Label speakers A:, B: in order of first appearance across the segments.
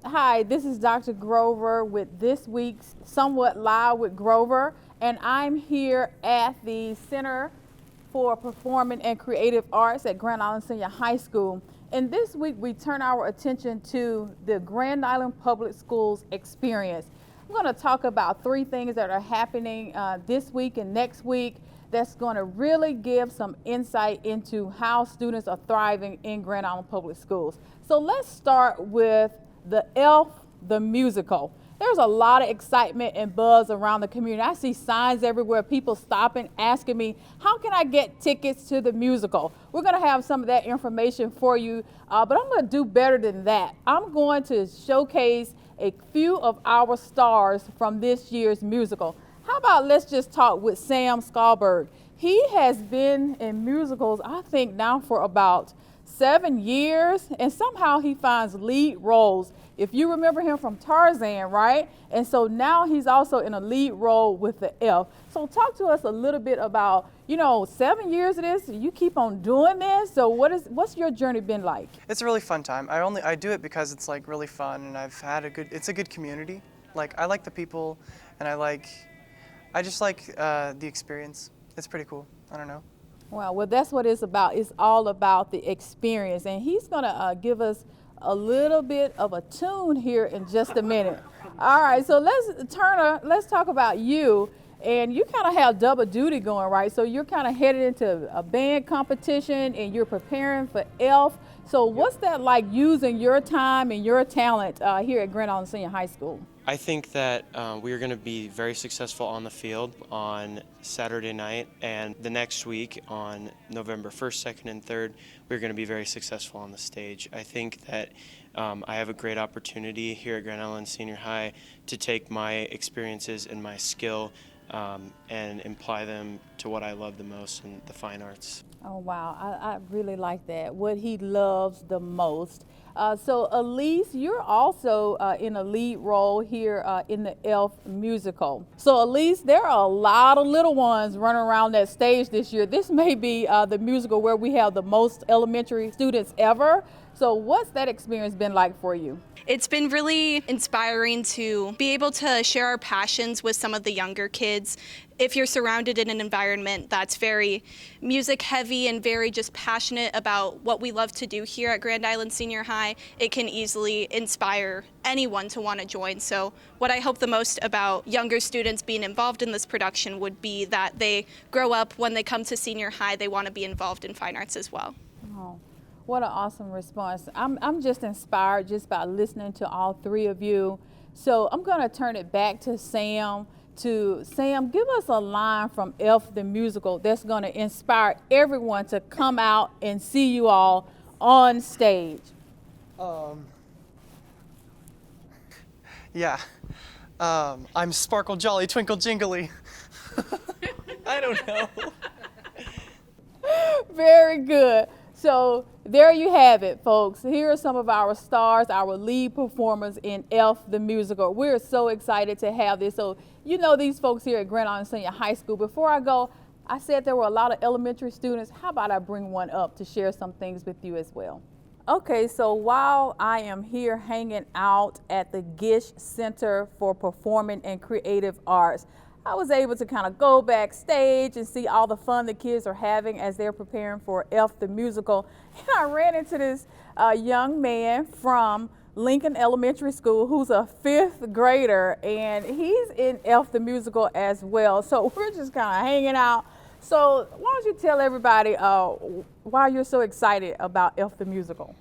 A: Hi, this is Dr. Grover with this week's Somewhat Live with Grover, and I'm here at the Center for Performing and Creative Arts at Grand Island Senior High School. And this week we turn our attention to the Grand Island Public Schools experience. I'm going to talk about three things that are happening this week and next week that's going to really give some insight into how students are thriving in Grand Island Public Schools. So let's start with the Elf The Musical. There's a lot of excitement and buzz around the community. I see signs everywhere, people stopping, asking me, how can I get tickets to the musical? We're gonna have some of that information for you, but I'm gonna do better than that. I'm going to showcase a few of our stars from this year's musical. How about let's just talk with Sam Skalberg. He has been in musicals, I think now for about 7 years, and somehow he finds lead roles. If you remember him from Tarzan, right? And so now he's also in a lead role with the Elf. So talk to us a little bit about, 7 years of this, you keep on doing this. So what's your journey been like?
B: It's a really fun time. I do it because it's like really fun, and it's a good community. Like, I like the people, and I just like the experience. It's pretty cool. I don't know.
A: Wow, well, that's what it's about. It's all about the experience. And he's going to give us a little bit of a tune here in just a minute. All right, so let's talk about you. And you kind of have double duty going, right? So you're kind of headed into a band competition and you're preparing for ELF. So what's that like using your time and your talent here at Grand Island Senior High School?
C: I think that we are going to be very successful on the field on Saturday night, and the next week on November 1st, 2nd, and 3rd, we're going to be very successful on the stage. I think that I have a great opportunity here at Grand Island Senior High to take my experiences and my skill and apply them to what I love the most in the fine arts.
A: Oh, wow. I really like that, what he loves the most. So Elise, you're also in a lead role here in the Elf musical. So Elise, there are a lot of little ones running around that stage this year. This may be the musical where we have the most elementary students ever. So what's that experience been like for you?
D: It's been really inspiring to be able to share our passions with some of the younger kids. If you're surrounded in an environment that's very music heavy and very just passionate about what we love to do here at Grand Island Senior High, it can easily inspire anyone to want to join. So what I hope the most about younger students being involved in this production would be that they grow up, when they come to senior high, they want to be involved in fine arts as well.
A: Oh. What an awesome response. I'm just inspired just by listening to all three of you. So I'm going to turn it back to Sam. Sam, give us a line from Elf the Musical that's going to inspire everyone to come out and see you all on stage.
B: Yeah. I'm Sparkle Jolly Twinkle Jingly. I don't know.
A: Very good. So there you have it, folks. Here are some of our stars, our lead performers in Elf the Musical. We're so excited to have this. So these folks here at Grand Island Senior High School. Before I go, I said there were a lot of elementary students. How about I bring one up to share some things with you as well? Okay, so while I am here hanging out at the GISH Center for Performing and Creative Arts, I was able to kind of go backstage and see all the fun the kids are having as they're preparing for Elf the Musical. And I ran into this young man from Lincoln Elementary School who's a 5th grader, and he's in Elf the Musical as well. So we're just kind of hanging out. So why don't you tell everybody why you're so excited about Elf the Musical?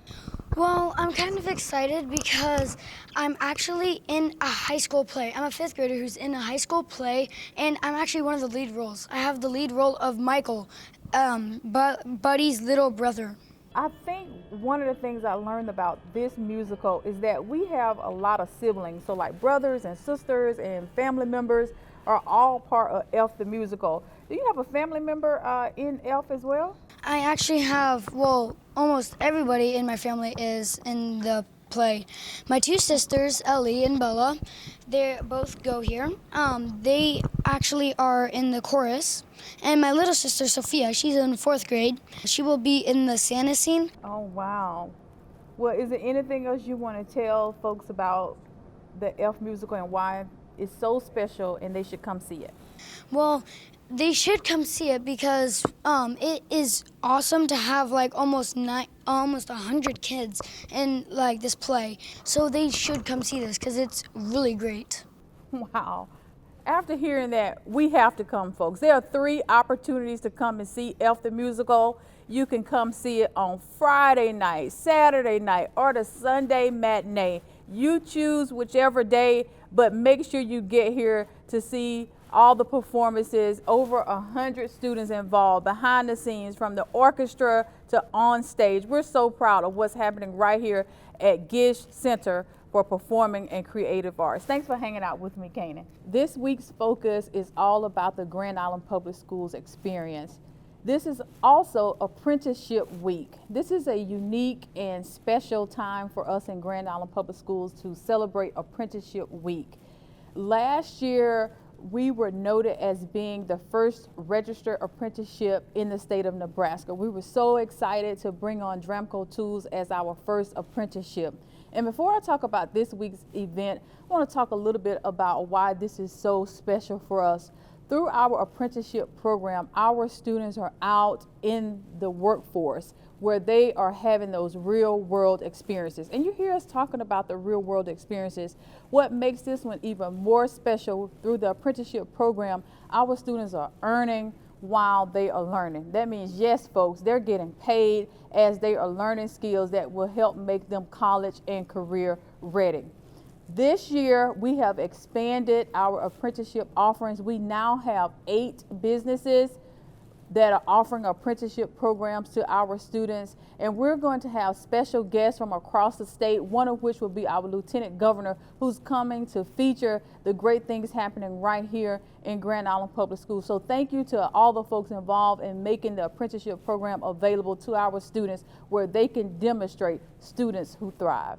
E: Well, I'm kind of excited because I'm actually in a high school play. I'm a 5th grader who's in a high school play, and I'm actually one of the lead roles. I have the lead role of Michael, Buddy's little brother.
A: I think one of the things I learned about this musical is that we have a lot of siblings. So like brothers and sisters and family members are all part of Elf the Musical. Do you have a family member in Elf as well?
E: I actually have, almost everybody in my family is in the play. My 2 sisters, Ellie and Bella, they both go here. They actually are in the chorus. And my little sister, Sophia, she's in 4th grade. She will be in the Santa scene.
A: Oh, wow. Well, is there anything else you want to tell folks about the Elf musical and why it's so special and they should come see it?
E: Well, they should come see it because it is awesome to have like almost 100 kids in like this play. So they should come see this because it's really great.
A: Wow. After hearing that, we have to come, folks. There are 3 opportunities to come and see Elf the Musical. You can come see it on Friday night, Saturday night, or the Sunday matinee. You choose whichever day, but make sure you get here to see all the performances. Over 100 students involved behind the scenes, from the orchestra to on stage. We're so proud of what's happening right here at GISH Center for Performing and Creative Arts. Thanks for hanging out with me, Kanan. This week's focus is all about the Grand Island Public Schools experience. This is also Apprenticeship Week. This is a unique and special time for us in Grand Island Public Schools to celebrate Apprenticeship Week. Last year, we were noted as being the first registered apprenticeship in the state of Nebraska. We were so excited to bring on Dramco Tools as our first apprenticeship. And before I talk about this week's event, I want to talk a little bit about why this is so special for us. Through our apprenticeship program, our students are out in the workforce where they are having those real world experiences. And you hear us talking about the real world experiences. What makes this one even more special, through the apprenticeship program, our students are earning while they are learning. That means, yes, folks, they're getting paid as they are learning skills that will help make them college and career ready. This year, we have expanded our apprenticeship offerings. We now have 8 businesses that are offering apprenticeship programs to our students, and we're going to have special guests from across the state, one of which will be our Lieutenant Governor, who's coming to feature the great things happening right here in Grand Island Public Schools. So thank you to all the folks involved in making the apprenticeship program available to our students, where they can demonstrate students who thrive.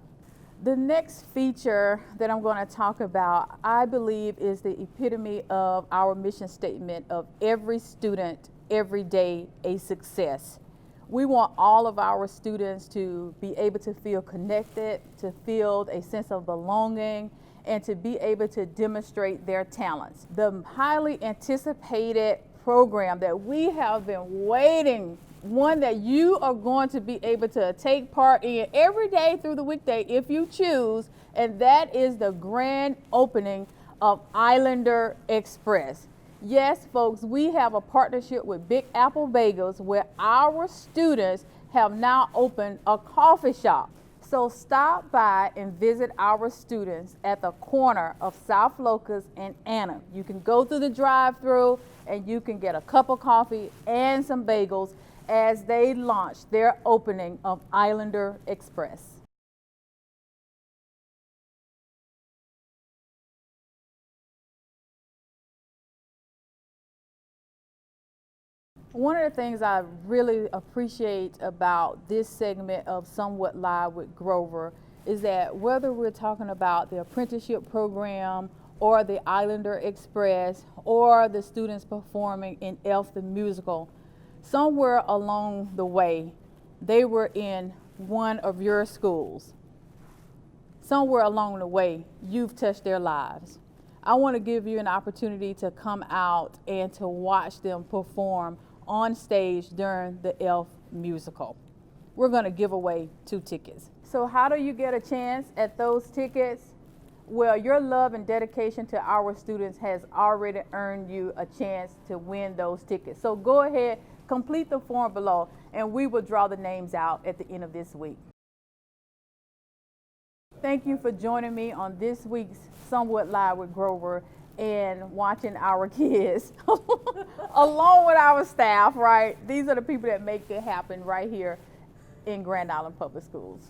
A: The next feature that I'm going to talk about, I believe, is the epitome of our mission statement of every student, every day, a success. We want all of our students to be able to feel connected, to feel a sense of belonging, and to be able to demonstrate their talents. The highly anticipated program that we have been waiting, one that you are going to be able to take part in every day through the weekday if you choose, and that is the grand opening of Islander Express. Yes, folks, we have a partnership with Big Apple Bagels, where our students have now opened a coffee shop. So stop by and visit our students at the corner of South Locust and Anna. You can go through the drive-thru and you can get a cup of coffee and some bagels as they launch their opening of Islander Express. One of the things I really appreciate about this segment of Somewhat Live with Grover is that whether we're talking about the apprenticeship program or the Islander Express or the students performing in Elf the Musical, somewhere along the way, they were in one of your schools. Somewhere along the way, you've touched their lives. I want to give you an opportunity to come out and to watch them perform on stage during the Elf Musical. We're going to give away 2 tickets. So how do you get a chance at those tickets? Well, your love and dedication to our students has already earned you a chance to win those tickets. So go ahead, complete the form below, and we will draw the names out at the end of this week. Thank you for joining me on this week's Somewhat Live with Grover and watching our kids along with our staff, right? These are the people that make it happen right here in Grand Island Public Schools.